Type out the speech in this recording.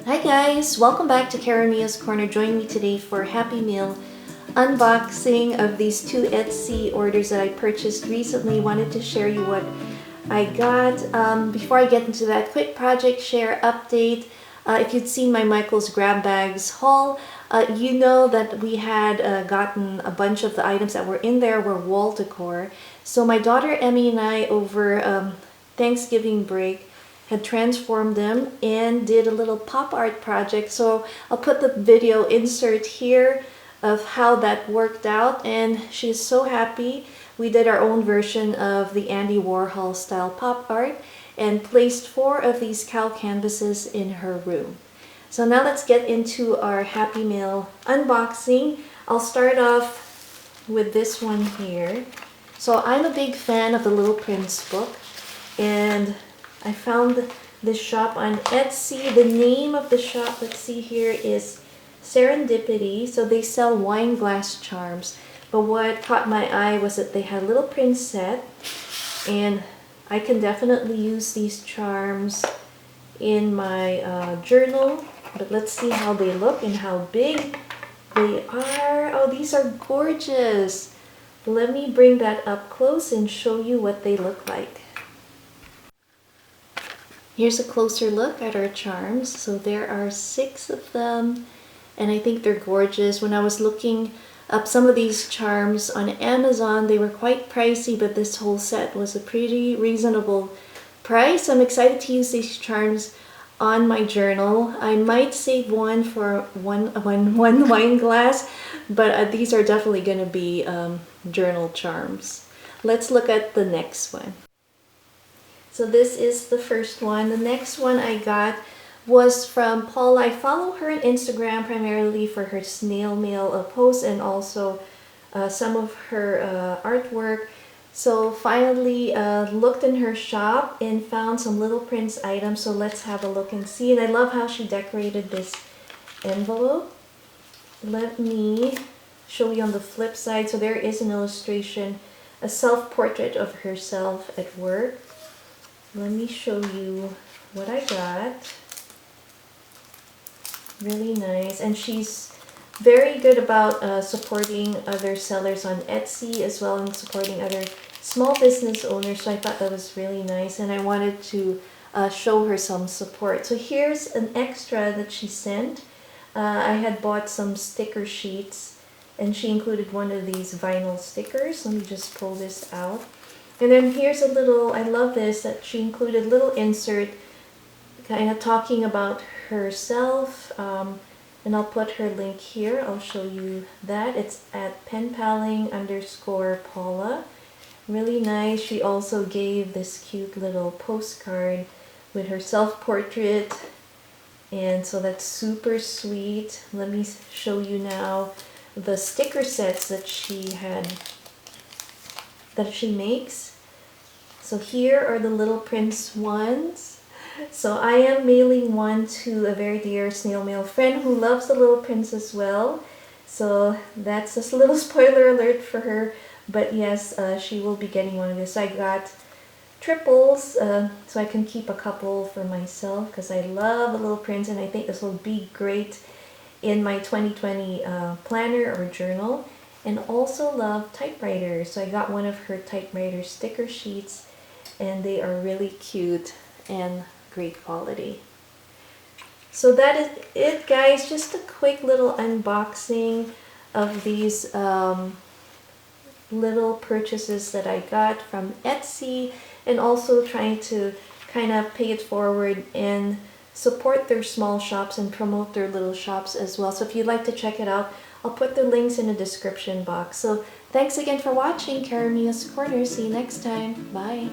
Hi guys! Welcome back to Karamia's Corner. Join me today for Happy Meal unboxing of these two Etsy orders that I purchased recently. Wanted to share you what I got. Before I get into that, quick project share update. If you'd seen my Michael's Grab Bags haul, you know that we had gotten a bunch of the items that were in there were wall decor. So my daughter Emmy and I over Thanksgiving break had transformed them and did a little pop art project. So I'll put the video insert here of how that worked out, and she's so happy. We did our own version of the Andy Warhol style pop art and placed 4 of these cow canvases in her room. So now let's get into our Happy Meal unboxing. I'll start off with this one here. So I'm a big fan of the Little Prince book, and I found this shop on Etsy. The name of the shop, let's see here, is Serendipity. So they sell wine glass charms. But what caught my eye was that they had a Little Prince set, and I can definitely use these charms in my journal. But let's see how they look and how big they are. Oh, these are gorgeous. Let me bring that up close and show you what they look like. Here's a closer look at our charms. So there are 6 of them, and I think they're gorgeous. When I was looking up some of these charms on Amazon, they were quite pricey, but this whole set was a pretty reasonable price. I'm excited to use these charms on my journal. I might save one for one wine glass, but these are definitely going to be journal charms. Let's look at the next one. So this is the first one. The next one I got was from Paula. I follow her on Instagram primarily for her snail mail posts and also some of her artwork. So finally looked in her shop and found some Little Prince items. So let's have a look and see. And I love how she decorated this envelope. Let me show you on the flip side. So there is an illustration, a self-portrait of herself at work. Let me show you what I got. Really nice. And she's very good about supporting other sellers on Etsy as well, and supporting other small business owners. So I thought that was really nice, and I wanted to show her some support. So here's an extra that she sent. I had bought some sticker sheets, and she included one of these vinyl stickers. Let me just pull this out. And then here's a little, I love this, that she included a little insert kind of talking about herself. And I'll put her link here. I'll show you that. It's at penpaling_Paula. Really nice. She also gave this cute little postcard with her self-portrait. And so that's super sweet. Let me show you now the sticker sets that she makes. So here are the Little Prince ones. So I am mailing one to a very dear snail mail friend who loves the Little Prince as well. So that's just a little spoiler alert for her. But yes, she will be getting one of this. I got triples so I can keep a couple for myself because I love the Little Prince, and I think this will be great in my 2020 planner or journal. And also love typewriters. So I got one of her typewriter sticker sheets, and they are really cute and great quality. So that is it, guys. Just a quick little unboxing of these little purchases that I got from Etsy, and also trying to kind of pay it forward and support their small shops and promote their little shops as well. So if you'd like to check it out, I'll put the links in the description box. So thanks again for watching Karamia's Corner. See you next time. Bye.